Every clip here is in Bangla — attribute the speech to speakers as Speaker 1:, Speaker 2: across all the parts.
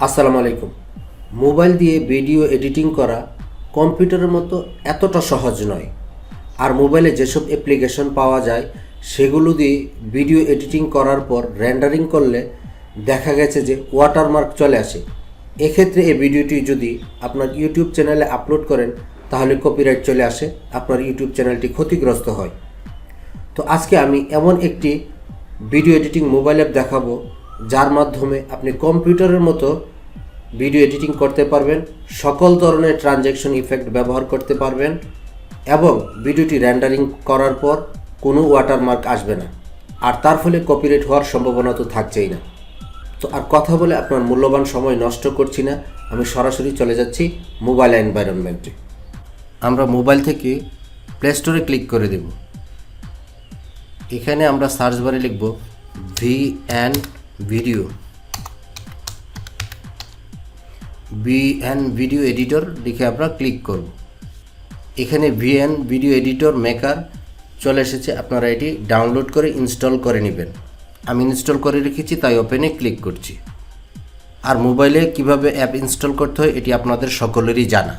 Speaker 1: আসসালামু আলাইকুম। মোবাইল দিয়ে ভিডিও এডিটিং করা কম্পিউটারের মতো এতটা সহজ নয়। আর মোবাইলে যেসব অ্যাপ্লিকেশন পাওয়া যায় সেগুলো দিয়ে ভিডিও এডিটিং করার পর রেন্ডারিং করলে দেখা গেছে যে ওয়াটারমার্ক চলে আসে। এক্ষেত্রে এই ভিডিওটি যদি আপনার ইউটিউব চ্যানেলে আপলোড করেন তাহলে কপিরাইট চলে আসে, আপনার ইউটিউব চ্যানেলটি ক্ষতিগ্রস্ত হয়। তো আজকে আমি এমন একটি ভিডিও এডিটিং মোবাইল অ্যাপ দেখাবো যার মাধ্যমে আপনি কম্পিউটারের মতো ভিডিও এডিটিং করতে পারবেন, সকল ধরনের ট্রানজ্যাকশন ইফেক্ট ব্যবহার করতে পারবেন এবং ভিডিওটি রেন্ডারিং করার পর কোনো ওয়াটারমার্ক আসবে না, আর তার ফলে কপিরাইট হওয়ার সম্ভাবনা তো থাকছেই না। তো আর কথা বলে আপনার মূল্যবান সময় নষ্ট করছি না, আমি সরাসরি চলে যাচ্ছি মোবাইল এনভায়রনমেন্টে। আমরা মোবাইল থেকে প্লে স্টোরে ক্লিক করে দেব। এখানে আমরা সার্চ বারে লিখব ভিএন ভিডিও এডিটর লিখে আমরা ক্লিক করব। এখানে ভিএন ভিডিও এডিটর মেকার চলে এসেছে, আপনারা এটি ডাউনলোড করে ইনস্টল করে নেবেন। আমি ইনস্টল করে রেখেছি তাই ওপেনে ক্লিক করছি। আর মোবাইলে কিভাবে অ্যাপ ইনস্টল করতে হয় এটি আপনাদের সকলেরই জানা।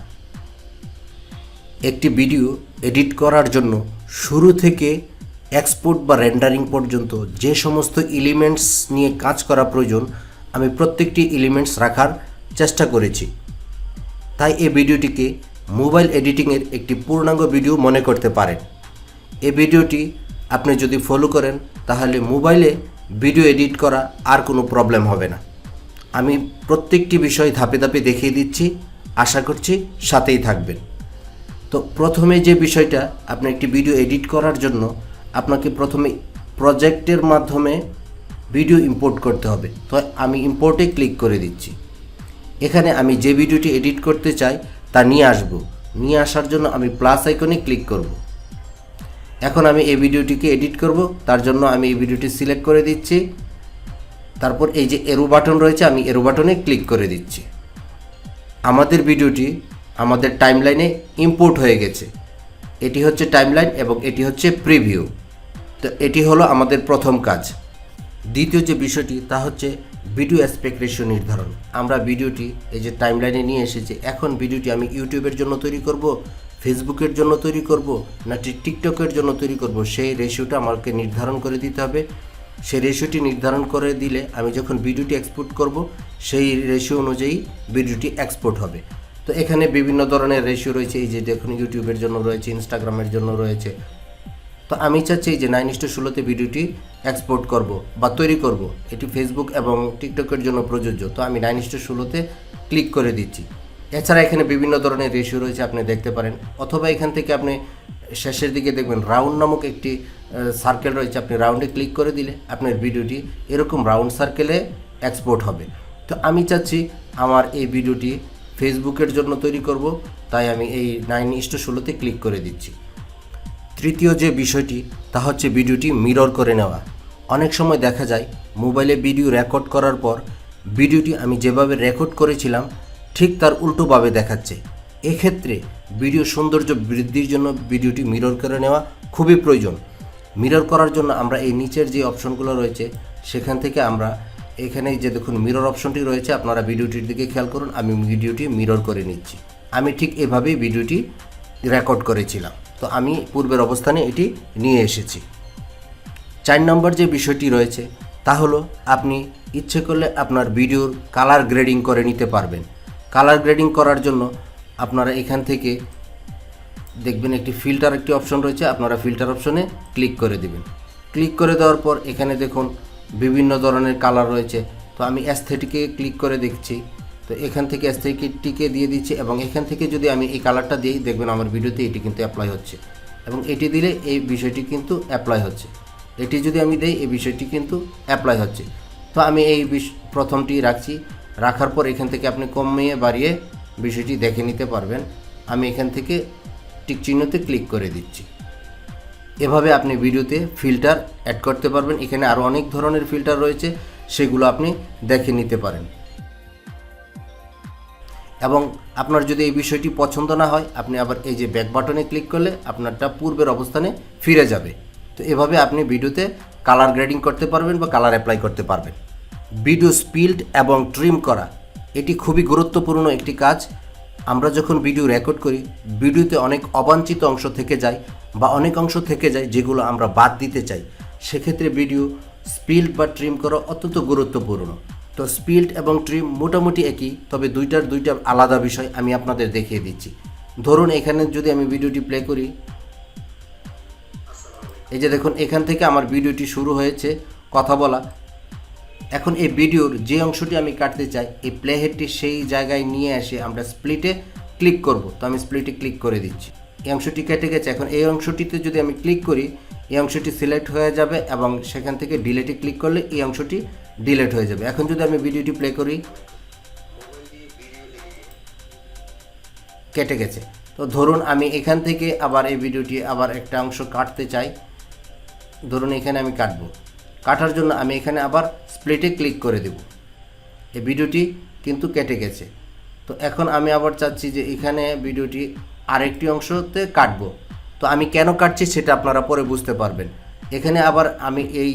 Speaker 1: একটি ভিডিও এডিট করার জন্য শুরু থেকে এক্সপোর্ট বা রেন্ডারিং পর্যন্ত যে সমস্ত এলিমেন্টস নিয়ে কাজ করা প্রয়োজন আমি প্রত্যেকটি এলিমেন্টস রাখার চেষ্টা করেছি। তাই এই ভিডিওটিকে মোবাইল এডিটিংয়ের একটি পূর্ণাঙ্গ ভিডিও মনে করতে পারেন। এই ভিডিওটি আপনি যদি ফলো করেন তাহলে মোবাইলে ভিডিও এডিট করা আর কোনো প্রবলেম হবে না। আমি প্রত্যেকটি বিষয় ধাপে ধাপে দেখিয়ে দিচ্ছি, আশা করছি সাথেই থাকবেন। তো প্রথমে যে বিষয়টা, আপনি একটি ভিডিও এডিট করার জন্য আপনাকে প্রথমে প্রজেক্টের মাধ্যমে ভিডিও ইম্পোর্ট করতে হবে। তো আমি ইম্পোর্টে ক্লিক করে দিচ্ছি। এখানে আমি যে ভিডিওটি এডিট করতে চাই তা নিয়ে আসার জন্য আমি প্লাস আইকনে ক্লিক করব। এখন আমি এই ভিডিওটিকে এডিট করব, তার জন্য আমি এই ভিডিওটি সিলেক্ট করে দিচ্ছি। তারপর এই যে এরো বাটন রয়েছে, আমি এরো বাটনে ক্লিক করে দিচ্ছি। আমাদের ভিডিওটি আমাদের টাইমলাইনে ইম্পোর্ট হয়ে গেছে। এটি হচ্ছে টাইমলাইন এবং এটি হচ্ছে প্রিভিউ। তো এটি হলো আমাদের প্রথম কাজ। দ্বিতীয় যে বিষয়টি তা হচ্ছে ভিডিও অ্যাসপেক্ট রেশিও নির্ধারণ। আমরা ভিডিওটি এই যে টাইমলাইনে নিয়ে এসেছি। এখন ভিডিওটি আমি ইউটিউবের জন্য তৈরি করব, ফেসবুকের জন্য তৈরি করব, না টিকটকের জন্য তৈরি করব, সেই রেশিওটা আমাকে নির্ধারণ করে দিতে হবে। সেই রেশিওটি নির্ধারণ করে দিলে আমি যখন ভিডিওটি এক্সপোর্ট করব সেই রেশিও অনুযায়ী ভিডিওটি এক্সপোর্ট হবে। তো এখানে বিভিন্ন ধরনের রেশিও রয়েছে, এই যে দেখুন ইউটিউবের জন্য রয়েছে, ইনস্টাগ্রামের জন্য রয়েছে। তো আমি চাচ্ছি যে 9:16 ভিডিওটি এক্সপোর্ট করব বা তৈরি করব। এটি ফেসবুক এবং টিকটকের জন্য প্রযোজ্য। তো আমি 9:16 ক্লিক করে দিচ্ছি। এছাড়া এখানে বিভিন্ন ধরনের রেশিও রয়েছে, আপনি দেখতে পারেন। অথবা এখান থেকে আপনি শেষের দিকে দেখবেন রাউন্ড নামক একটি সার্কেল রয়েছে, আপনি রাউন্ডে ক্লিক করে দিলে আপনার ভিডিওটি এরকম রাউন্ড সার্কেলে এক্সপোর্ট হবে। তো আমি চাচ্ছি আমার এই ভিডিওটি ফেসবুকের জন্য তৈরি করব, তাই আমি এই 9:16 ক্লিক করে দিচ্ছি। তৃতীয় যে বিষয়টি তা হচ্ছে ভিডিওটি মিরর করে নেওয়া। অনেক সময় দেখা যায় মোবাইলে ভিডিও রেকর্ড করার পর ভিডিওটি আমি যেভাবে রেকর্ড করেছিলাম ঠিক তার উল্টোভাবে দেখাচ্ছে। এক্ষেত্রে ভিডিও সৌন্দর্য বৃদ্ধির জন্য ভিডিওটি মিরর করে নেওয়া খুবই প্রয়োজন। মিরর করার জন্য আমরা এই নিচের যে অপশনগুলো রয়েছে সেখান থেকে আমরা এখানে যে দেখুন মিরর অপশনটি রয়েছে, আপনারা ভিডিওটির দিকে খেয়াল করুন। আমি ভিডিওটি মিরর করে নিচ্ছি। আমি ঠিক এভাবেই ভিডিওটি রেকর্ড করেছিলাম। তো আমি পূর্বের অবস্থানে এটি নিয়ে এসেছি। 4 নম্বর যে বিষয়টি রয়েছে তা হলো আপনি ইচ্ছে করলে আপনার ভিডিওর কালার গ্রেডিং করে নিতে পারবেন। কালার গ্রেডিং করার জন্য আপনারা এখান থেকে দেখবেন একটি ফিল্টার একটি অপশন রয়েছে, আপনারা ফিল্টার অপশনে ক্লিক করে দেবেন। ক্লিক করে দেওয়ার পর এখানে দেখুন বিভিন্ন ধরনের কালার রয়েছে। তো আমি অ্যাস্থেটিকে ক্লিক করে দেখছি। তো এখান থেকে অ্যাস্থেটিকে দিয়ে দিচ্ছি এবং এখান থেকে যদি আমি এই কালারটা দিই দেখবেন আমার ভিডিওতে এটি কিন্তু অ্যাপ্লাই হচ্ছে এবং এটি দিলে এই বিষয়টি কিন্তু অ্যাপ্লাই হচ্ছে। এটি যদি আমি দেই এই বিষয়টি কিন্তু অ্যাপ্লাই হচ্ছে। তো আমি এই প্রথমটি রাখছি। রাখার পর এখান থেকে আপনি কমিয়ে বাড়িয়ে বিষয়টি দেখে নিতে পারবেন। আমি এখান থেকে টিক চিহ্নতে ক্লিক করে দিচ্ছি। এভাবে আপনি ভিডিওতে ফিল্টার অ্যাড করতে পারবেন। এখানে আরও অনেক ধরনের ফিল্টার রয়েছে, সেগুলো আপনি দেখে নিতে পারেন। এবং আপনার যদি এই বিষয়টি পছন্দ না হয় আপনি আবার এই যে ব্যাক বাটনে ক্লিক করলে আপনারটা পূর্বের অবস্থানে ফিরে যাবে। তো এভাবে আপনি ভিডিওতে কালার গ্রেডিং করতে পারবেন বা কালার অ্যাপ্লাই করতে পারবেন। ভিডিও স্পিল্ড এবং ট্রিম করা এটি খুবই গুরুত্বপূর্ণ একটি কাজ। আমরা যখন ভিডিও রেকর্ড করি, ভিডিওতে অনেক অবাঞ্ছিত অংশ থেকে যায় বা অনেক অংশ থেকে যায় যেগুলো আমরা বাদ দিতে চাই। সেক্ষেত্রে ভিডিও স্পিল্ড বা ট্রিম করা অত্যন্ত গুরুত্বপূর্ণ। তো স্পিল্ড এবং ট্রিম মোটামুটি একই, তবে দুইটা আলাদা বিষয়। আমি আপনাদের দেখিয়ে দিচ্ছি। ধরুন এখানে যদি আমি ভিডিওটি প্লে করি, এই যে দেখুন এখান থেকে আমার ভিডিওটি শুরু হয়েছে কথা বলা। এখন এই ভিডিওর যে অংশটি আমি কাটতে চাই, এই প্লে হেডটি সেই জায়গায় নিয়ে এসে আমরা স্প্লিটে ক্লিক করব। তো আমি স্প্লিটে ক্লিক করে দিচ্ছি। এই অংশটি কেটে গেছে। এখন এই অংশটিতে যদি আমি ক্লিক করি, এই অংশটি সিলেক্ট হয়ে যাবে এবং সেখান থেকে ডিলেটে ক্লিক করলে এই অংশটি ডিলেট হয়ে যাবে। এখন যদি আমি ভিডিওটি প্লে করি, কেটে গেছে। তো ধরুন আমি এখান থেকে আবার এই ভিডিওটি আবার একটা অংশ কাটতে চাই। ধরুন এখানে আমি কাটার জন্য আমি এখানে আবার স্প্লিটে ক্লিক করে দেব। এই ভিডিওটি কিন্তু কেটে গেছে। তো এখন আমি আবার চাচ্ছি যে এখানে ভিডিওটি আরেকটি অংশতে কাটবো। তো আমি কেন কাটছি সেটা আপনারা পরে বুঝতে পারবেন। এখানে আবার আমি এই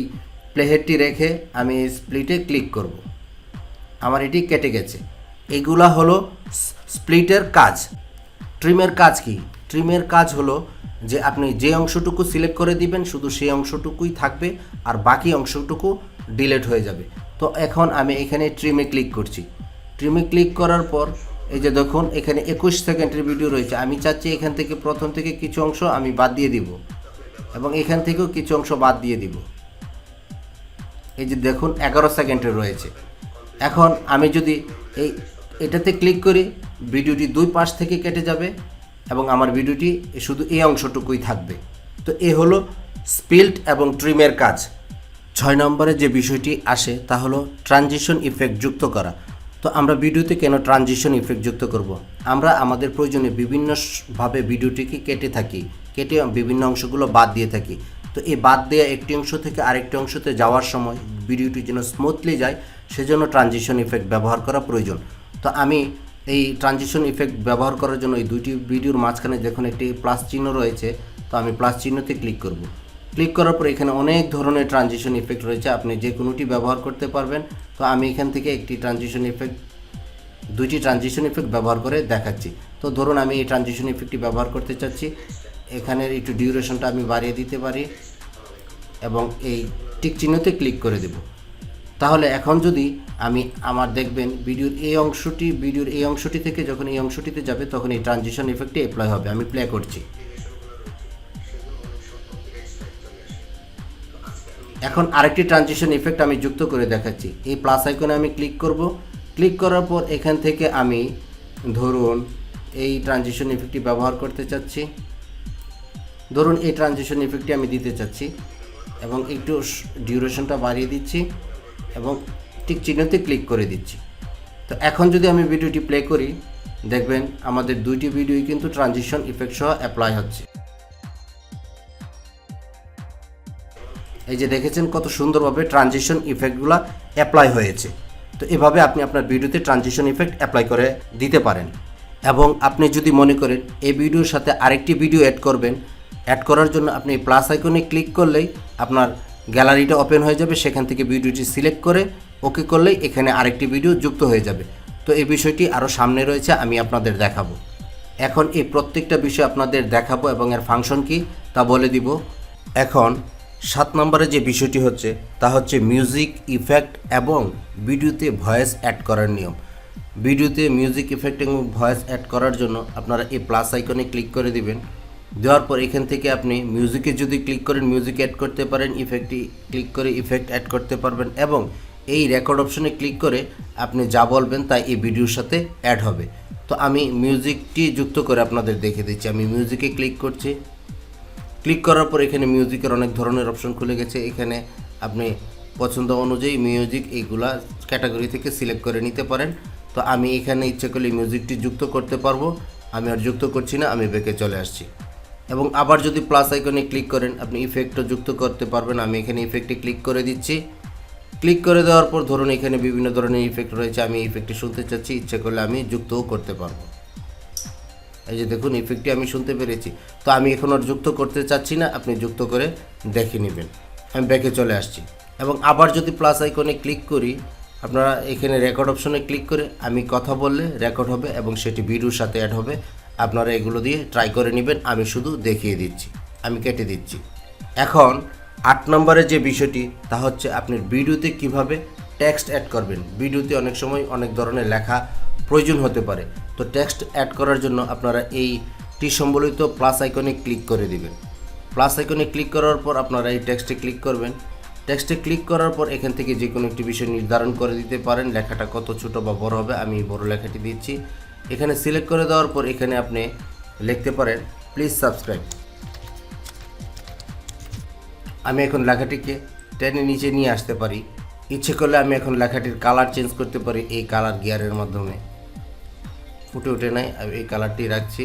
Speaker 1: প্লেহেডটি রেখে আমি স্প্লিটে ক্লিক করব। আমার এটি কেটে গেছে। এগুলা হলো স্প্লিটের কাজ। ট্রিমের কাজ কি? ট্রিমের কাজ হলো যে আপনি যে অংশটুকু সিলেক্ট করে দিবেন শুধু সেই অংশটুকুই থাকবে আর বাকি অংশটুকু ডিলিট হয়ে যাবে। তো এখন আমি এখানে ট্রিমে ক্লিক করছি। ট্রিমে ক্লিক করার পর এই যে দেখুন এখানে 21 সেকেন্ডের ভিডিও রয়েছে। আমি চাচ্ছি এখান থেকে প্রথম থেকে কিছু অংশ আমি বাদ দিয়ে দিব এবং এখান থেকেও কিছু অংশ বাদ দিয়ে দিব। এই যে দেখুন 11 সেকেন্ডের রয়েছে। এখন আমি যদি এটাতে ক্লিক করি, ভিডিওটি দুই পাশ থেকে কেটে যাবে এবং আমার ভিডিওটি শুধু এই অংশটুকুই থাকবে। তো এ হলো স্পিল্ড এবং ট্রিমের কাজ। 6 নম্বরে যে বিষয়টি আসে তা হলো ট্রানজিশন ইফেক্ট যুক্ত করা। তো আমরা ভিডিওতে কেন ট্রানজিশন ইফেক্ট যুক্ত করব? আমরা আমাদের প্রয়োজনে বিভিন্নভাবে ভিডিওটিকে কেটে বিভিন্ন অংশগুলো বাদ দিয়ে থাকি। তো এই বাদ দেওয়া একটি অংশ থেকে আরেকটি অংশতে যাওয়ার সময় ভিডিওটি যেন স্মুথলি যায় সেজন্য ট্রানজিশন ইফেক্ট ব্যবহার করা প্রয়োজন। তো আমি এই ট্রানজিশন ইফেক্ট ব্যবহার করার জন্য এই দুইটি ভিডিওর মাঝখানে দেখুন একটি প্লাস চিহ্ন রয়েছে। তো আমি প্লাস চিহ্নতে ক্লিক করব। ক্লিক করার পর এখানে অনেক ধরনের ট্রানজিশন ইফেক্ট রয়েছে, আপনি যে কোনোটি ব্যবহার করতে পারবেন। তো আমি এখান থেকে দুইটি ট্রানজিশন ইফেক্ট ব্যবহার করে দেখাচ্ছি। তো ধরুন আমি এই ট্রানজিশন ইফেক্টটি ব্যবহার করতে চাচ্ছি। এখানের একটু ডিউরেশনটা আমি বাড়িয়ে দিতে পারি এবং এই টিক চিহ্নতে ক্লিক করে দেব। তাহলে এখন যদি আমার দেখবেন ভিডিওর এই অংশটি থেকে যখন এই অংশটিতে যাবে তখন এই ট্রানজিশন ইফেক্টটি অ্যাপ্লাই হবে। আমি প্লে করছি। এখন আরেকটি ট্রানজিশন ইফেক্ট আমি যুক্ত করে দেখাচ্ছি। এই প্লাস আইকনে আমি ক্লিক করব। ক্লিক করার পর এখান থেকে আমি ধরুন এই ট্রানজিশন ইফেক্টটি ব্যবহার করতে চাচ্ছি। ধরুন এই ট্রানজিশন ইফেক্টটি আমি দিতে চাচ্ছি এবং একটু ডিউরেশনটা বাড়িয়ে দিচ্ছি এবং টিক চিহ্নতে ক্লিক করে দিচ্ছি। তো এখন যদি আমি ভিডিওটি প্লে করি, দেখবেন আমাদের দুইটি ভিডিওই কিন্তু ট্রানজিশন ইফেক্ট সহ অ্যাপ্লাই হচ্ছে। এই যে দেখেছেন কত সুন্দরভাবে ট্রানজিশন ইফেক্টগুলো অ্যাপ্লাই হয়েছে। তো এভাবে আপনি আপনার ভিডিওতে ট্রানজিশন ইফেক্ট অ্যাপ্লাই করে দিতে পারেন। এবং আপনি যদি মনে করেন এই ভিডিওর সাথে আরেকটি ভিডিও অ্যাড করার জন্য আপনি প্লাস আইকনে ক্লিক করলেই আপনার গ্যালারিটা ওপেন হয়ে যাবে। সেখান থেকে ভিডিওটি সিলেক্ট করে ওকে করলেই এখানে আরেকটি ভিডিও যুক্ত হয়ে যাবে। তো এই বিষয়টি আরও সামনে রয়েছে, আমি আপনাদের দেখাবো। এখন এই প্রত্যেকটা বিষয় আপনাদের দেখাবো এবং এর ফাংশন কি তা বলে দিব। এখন 7 নম্বরে যে বিষয়টি হচ্ছে তা হচ্ছে মিউজিক ইফেক্ট এবং ভিডিওতে ভয়েস অ্যাড করার নিয়ম। ভিডিওতে মিউজিক ইফেক্ট এবং ভয়েস অ্যাড করার জন্য আপনারা এই প্লাস আইকনে ক্লিক করে দিবেন। দেওয়ার পর এখান থেকে আপনি মিউজিকে যদি ক্লিক করেন মিউজিক অ্যাড করতে পারেন, ইফেক্টটি ক্লিক করে ইফেক্ট অ্যাড করতে পারবেন এবং এই রেকর্ড অপশনে ক্লিক করে আপনি যা বলবেন তাই এই ভিডিওর সাথে অ্যাড হবে। তো আমি মিউজিকটি যুক্ত করে আপনাদের দেখে দিচ্ছি। আমি মিউজিকে ক্লিক করছি। ক্লিক করার পর এখানে মিউজিকের অনেক ধরনের অপশন খুলে গেছে। এখানে আপনি পছন্দ অনুযায়ী মিউজিক এইগুলা ক্যাটাগরি থেকে সিলেক্ট করে নিতে পারেন। তো আমি এখানে ইচ্ছে করলে মিউজিকটি যুক্ত করতে পারবো। আমি আর যুক্ত করছি না, আমি ব্যাকে চলে আসছি। এবং আবার যদি প্লাস আইকনে ক্লিক করেন আপনি ইফেক্টও যুক্ত করতে পারবেন। আমি এখানে ইফেক্টে ক্লিক করে দিচ্ছি। ক্লিক করে দেওয়ার পর ধরুন এখানে বিভিন্ন ধরনের ইফেক্ট রয়েছে, আমি ইফেক্টটি শুনতে চাচ্ছি, ইচ্ছে করলে আমি যুক্তও করতে পারবো। এই যে দেখুন ইফেক্টটি আমি শুনতে পেরেছি। তো আমি এখন আর যুক্ত করতে চাচ্ছি না, আপনি যুক্ত করে দেখে নেবেন। আমি ব্যাকে চলে আসছি এবং আবার যদি প্লাস আইকনে ক্লিক করি আপনারা এখানে রেকর্ড অপশনে ক্লিক করে আমি কথা বললে রেকর্ড হবে এবং সেটি ভিডিওর সাথে অ্যাড হবে। আপনারা এগুলো দিয়ে ট্রাই করে নেবেন, আমি শুধু দেখিয়ে দিচ্ছি। আমি কেটে দিচ্ছি। এখন 8 নম্বরের যে বিষয়টি তা হচ্ছে আপনি ভিডিওতে কিভাবে টেক্সট অ্যাড করবেন। ভিডিওতে অনেক সময় অনেক ধরনের লেখা প্রয়োজন হতে পারে, তো টেক্সট অ্যাড করার জন্য আপনারা এই টি সম্বলিত প্লাস আইকনে ক্লিক করে দিবেন। প্লাস আইকনে ক্লিক করার পর আপনারা এই টেক্সটে ক্লিক করবেন। টেক্সটে ক্লিক করার পর এখান থেকে যে কোনো একটি বিষয় নির্ধারণ করে দিতে পারেন, লেখাটা কত ছোট বা বড় হবে। আমি বড় লেখাটি দিচ্ছি। এখানে সিলেক্ট করে দেওয়ার পর এখানে আপনি লিখতে পারেন প্লিজ সাবস্ক্রাইব। আমি এখন লেখাটিকে টেনে নিচে নিয়ে আসতে পারি। ইচ্ছে করলে আমি এখন লেখাটির কালার চেঞ্জ করতে পারি এই কালার গিয়ারের মাধ্যমে। ফুটে ওঠে নাই, আমি এই কালারটি রাখছি।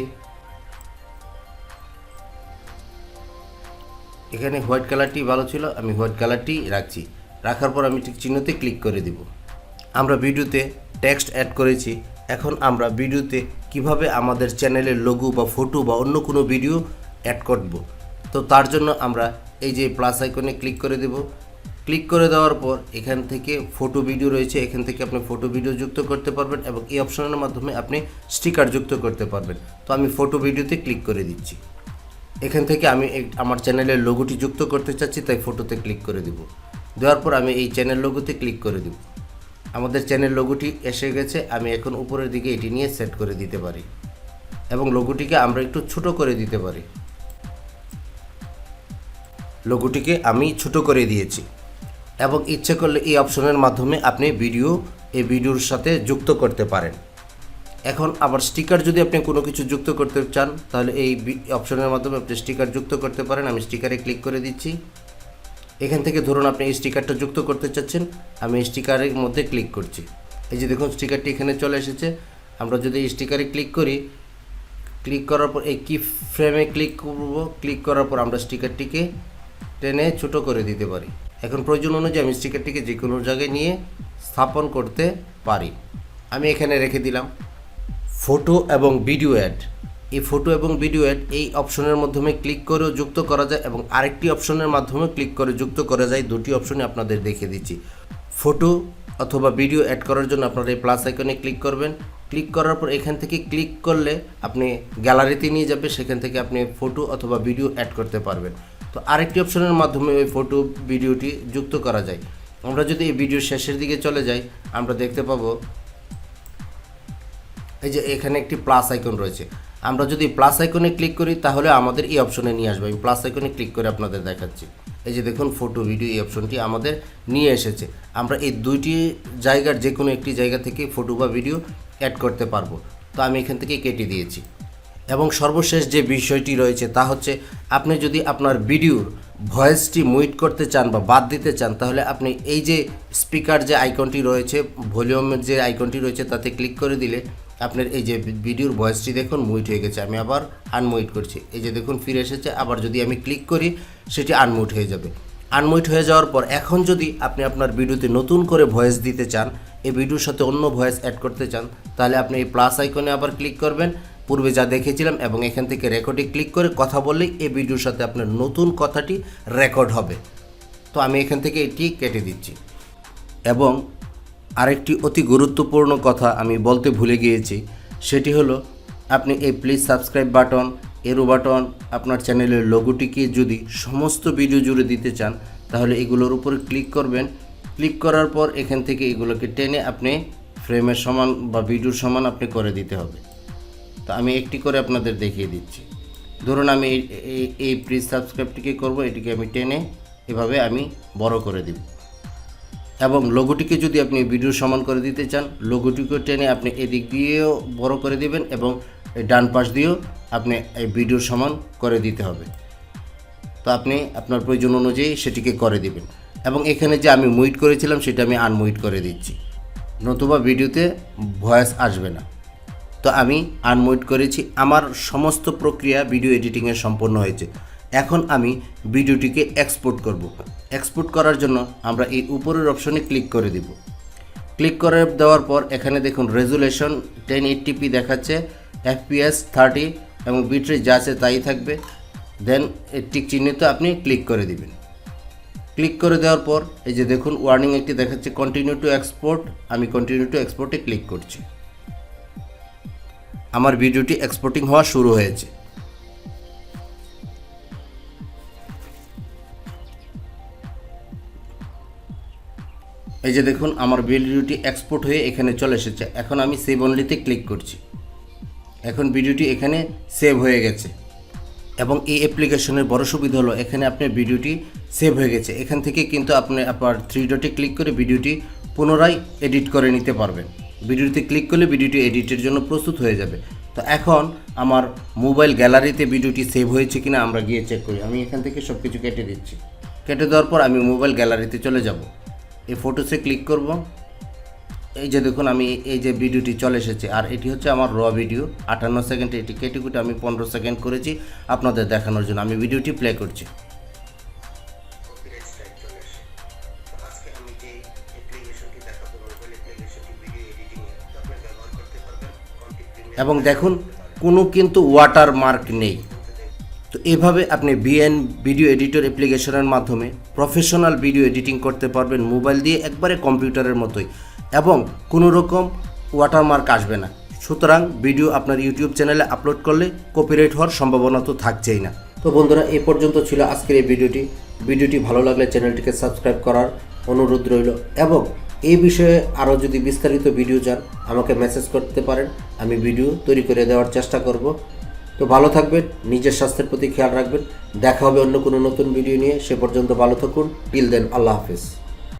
Speaker 1: এখানে হোয়াইট কালারটি ভালো ছিল, আমি হোয়াইট কালারটি রাখছি। রাখার পর আমি ঠিক চিহ্নতে ক্লিক করে দিব। আমরা ভিডিওতে টেক্সট অ্যাড করেছি। এখন আমরা ভিডিওতে কিভাবে আমাদের চ্যানেলের লোগো বা ফটো বা অন্য কোনো ভিডিও অ্যাড করব, তো তার জন্য আমরা এই যে প্লাস আইকনে ক্লিক করে দেব। ক্লিক করে দেওয়ার পর এখান থেকে ফটো ভিডিও রয়েছে, এখান থেকে আপনি ফটো ভিডিও যুক্ত করতে পারবেন এবং এই অপশনের মাধ্যমে আপনি স্টিকার যুক্ত করতে পারবেন। তো আমি ফটো ভিডিওতে ক্লিক করে দিচ্ছি। এখান থেকে আমি আমার চ্যানেলের লোগোটি যুক্ত করতে চাচ্ছি, তাই ফটোতে ক্লিক করে দেব। দেওয়ার পর আমি এই চ্যানেল লোগোতে ক্লিক করে দেব। আমাদের চ্যানেল লোগোটি এসে গেছে। আমি এখন উপরের দিকে এটি নিয়ে সেট করে দিতে পারি এবং লোগোটিকে আমরা একটু ছোট করে দিতে পারি। লোগোটিকে আমি ছোট করে দিয়েছি এবং ইচ্ছে করলে এই অপশনের মাধ্যমে আপনি এই ভিডিওর সাথে যুক্ত করতে পারেন। এখন আবার স্টিকার যদি আপনি কোনো কিছু যুক্ত করতে চান তাহলে এই অপশনের মাধ্যমে আপনি স্টিকার যুক্ত করতে পারেন। আমি স্টিকারে ক্লিক করে দিচ্ছি। এখান থেকে ধরুন আপনি এই স্টিকারটা যুক্ত করতে চাচ্ছেন, আমি স্টিকারের মধ্যে ক্লিক করছি। এই যে দেখুন স্টিকারটি এখানে চলে এসেছে। আমরা যদি এই স্টিকারে ক্লিক করি, ক্লিক করার পর এই কি ফ্রেমে ক্লিক করব। ক্লিক করার পর আমরা স্টিকারটিকে টেনে ছোট করে দিতে পারি। এখন প্রয়োজন অনুযায়ী আমি স্টিকারটিকে যে কোনো জায়গায় নিয়ে স্থাপন করতে পারি। আমি এখানে রেখে দিলাম। ফটো এবং ভিডিও অ্যাড, এই ফটো এবং ভিডিও অ্যাড এই অপশনের মাধ্যমে ক্লিক করেও যুক্ত করা যায় এবং আরেকটি অপশনের মাধ্যমে ক্লিক করে যুক্ত করা যায়। দুটি অপশনে আপনাদের দেখিয়ে দিচ্ছি। ফটো অথবা ভিডিও অ্যাড করার জন্য আপনারা এই প্লাস আইকনে ক্লিক করবেন। ক্লিক করার পর এখান থেকে ক্লিক করলে আপনি গ্যালারিতে নিয়ে যাবে, সেখান থেকে আপনি ফটো অথবা ভিডিও অ্যাড করতে পারবেন। তো আরেকটি অপশনের মাধ্যমে ওই ফটো ভিডিওটি যুক্ত করা যায়। আমরা যদি এই ভিডিওর শেষের দিকে চলে যাই, আমরা দেখতে পাবো এই যে এখানে একটি প্লাস আইকন রয়েছে। আমরা যদি প্লাস আইকনে ক্লিক করি তাহলে আমাদের এই অপশনে নিয়ে আসবে। আমি প্লাস আইকনে ক্লিক করে আপনাদের দেখাচ্ছি। এই যে দেখুন ফটো ভিডিও এই অপশনটি আমাদের নিয়ে এসেছে। আমরা এই দুইটি জায়গার যে কোনো একটি জায়গা থেকে ফটো বা ভিডিও অ্যাড করতে পারবো। তো আমি এখান থেকে কেটে দিয়েছি। এবং সর্বশেষ যে বিষয়টি রয়েছে তা হচ্ছে আপনি যদি আপনার ভিডিওর ভয়েসটি মিউট করতে চান বা বাদ দিতে চান, তাহলে আপনি এই যে স্পিকার যে আইকনটি রয়েছে, ভলিউমের যে আইকনটি রয়েছে, তাতে ক্লিক করে দিলে আপনার এই যে ভিডিওর ভয়েসটি দেখুন মিউট হয়ে গেছে। আমি আবার আনমিউট করছি। এই যে দেখুন ফিরে এসেছে। আবার যদি আমি ক্লিক করি সেটি আনমিউট হয়ে যাবে। আনমিউট হয়ে যাওয়ার পর এখন যদি আপনি আপনার ভিডিওতে নতুন করে ভয়েস দিতে চান, এই ভিডিওর সাথে অন্য ভয়েস অ্যাড করতে চান, তাহলে আপনি এই প্লাস আইকনে আবার ক্লিক করবেন, পূর্বে যা দেখেছিলাম, এবং এখান থেকে রেকর্ডে ক্লিক করে কথা বললেই এই ভিডিওর সাথে আপনার নতুন কথাটি রেকর্ড হবে। তো আমি এখান থেকে এটি কেটে দিচ্ছি। এবং আরেকটি অতি গুরুত্বপূর্ণ কথা আমি বলতে ভুলে গিয়েছি, সেটি হলো আপনি এই please subscribe button, arrow button, আপনার চ্যানেলের লোগোটিকে যদি সমস্ত ভিডিও জুড়ে দিতে চান, তাহলে এগুলোর উপরে ক্লিক করবেন। ক্লিক করার পর এখান থেকে এগুলোকে টেনে আপনি ফ্রেমের সমান বা ভিডিওর সমান আপনি করে দিতে হবে। তো আমি একটি করে আপনাদের দেখিয়ে দিচ্ছি। ধরুন আমি এই প্লিজ সাবস্ক্রাইবটিকে করব, এটিকে আমি টেনে এভাবে আমি বড় করে দিব। এবং লোগোটিকে যদি আপনি ভিডিও সমান করে দিতে চান, লোগোটিকে টেনে আপনি এদিক দিয়েও বড় করে দিবেন এবং ডান পাশ দিয়েও আপনি এই ভিডিওর সমান করে দিতে হবে। তো আপনি আপনার প্রয়োজন অনুযায়ী সেটিকে করে দিবেন। এবং এখানে যে আমি মিউট করেছিলাম সেটা আমি আনমিউট করে দিচ্ছি, নতুবা ভিডিওতে ভয়েস আসবে না। তো আমি আনমিউট করেছি। আমার সমস্ত প্রক্রিয়া ভিডিও এডিটিংয়ের সম্পন্ন হয়েছে। এখন আমি ভিডিওটিকে এক্সপোর্ট করব। এক্সপোর্ট করার জন্য আমরা এই উপরের অপশনে ক্লিক করে দিব। ক্লিক করে দেওয়ার পর এখানে দেখুন রেজুলেশন 1080p দেখাচ্ছে, FPS 30 এবং বিটরেট যা আছে তাই থাকবে। দেন টিক চিহ্নিত আপনি ক্লিক করে দিবেন। ক্লিক করে দেওয়ার পর এই যে দেখুন ওয়ার্নিং একটি দেখাচ্ছে কন্টিনিউ টু এক্সপোর্ট। আমি কন্টিনিউ টু এক্সপোর্টে ক্লিক করছি। আমার ভিডিওটি এক্সপোর্টিং হওয়া শুরু হয়েছে। এই যে দেখুন আমার ভিডিওটি এক্সপোর্ট হয়ে এখানে চলে এসেছে। এখন আমি সেভ অনলিতে ক্লিক করছি। এখন ভিডিওটি এখানে সেভ হয়ে গেছে এবং এই অ্যাপ্লিকেশনের বড় সুবিধা হলো এখানে আপনার ভিডিওটি সেভ হয়ে গেছে। এখান থেকে কিন্তু আপনি আপনার 3 ডটে ক্লিক করে ভিডিওটি পুনরায় এডিট করে নিতে পারবেন। ভিডিওতে ক্লিক করলে ভিডিওটি এডিটের জন্য প্রস্তুত হয়ে যাবে। তো এখন আমার মোবাইল গ্যালারিতে ভিডিওটি সেভ হয়েছে কিনা আমরা গিয়ে চেক করি। আমি এখান থেকে সব কিছু কেটে দিচ্ছি। কেটে দেওয়ার পর আমি মোবাইল গ্যালারিতে চলে যাব। এই ফটোসে ক্লিক করব। এই যে দেখুন আমি এই যে ভিডিওটি চলে এসেছে আর এটি হচ্ছে আমার র ভিডিও 58 সেকেন্ড। এটি কেটে কুটে আমি 15 সেকেন্ড করেছি আপনাদের দেখানোর জন্য। আমি ভিডিওটি প্লে করছি। এবং দেখুন কোনো কিন্তু ওয়াটারমার্ক নেই। তো এভাবে আপনি ভিএন ভিডিও এডিটর অ্যাপ্লিকেশনের মাধ্যমে প্রফেশনাল ভিডিও এডিটিং করতে পারবেন মোবাইল দিয়ে একবারে কম্পিউটারের মতোই, এবং কোনো রকম ওয়াটারমার্ক আসবে না। সুতরাং ভিডিও আপনার ইউটিউব চ্যানেলে আপলোড করলে কপিরাইট হওয়ার সম্ভাবনা তো থাকছেই না। তো বন্ধুরা, এই পর্যন্ত ছিল আজকের এই ভিডিওটি ভালো লাগলে চ্যানেলটিকে সাবস্ক্রাইব করার অনুরোধ রইল, এবং এই বিষয়ে আরও যদি বিস্তারিত ভিডিও চান আমাকে মেসেজ করতে পারেন। আমি ভিডিও তৈরি করে দেওয়ার চেষ্টা করব। তো ভালো থাকবেন, নিজের স্বাস্থ্যের প্রতি খেয়াল রাখবেন। দেখা হবে অন্য কোনো নতুন ভিডিও নিয়ে। সে পর্যন্ত ভালো থাকুন। টিল দেন, আল্লাহ হাফেজ।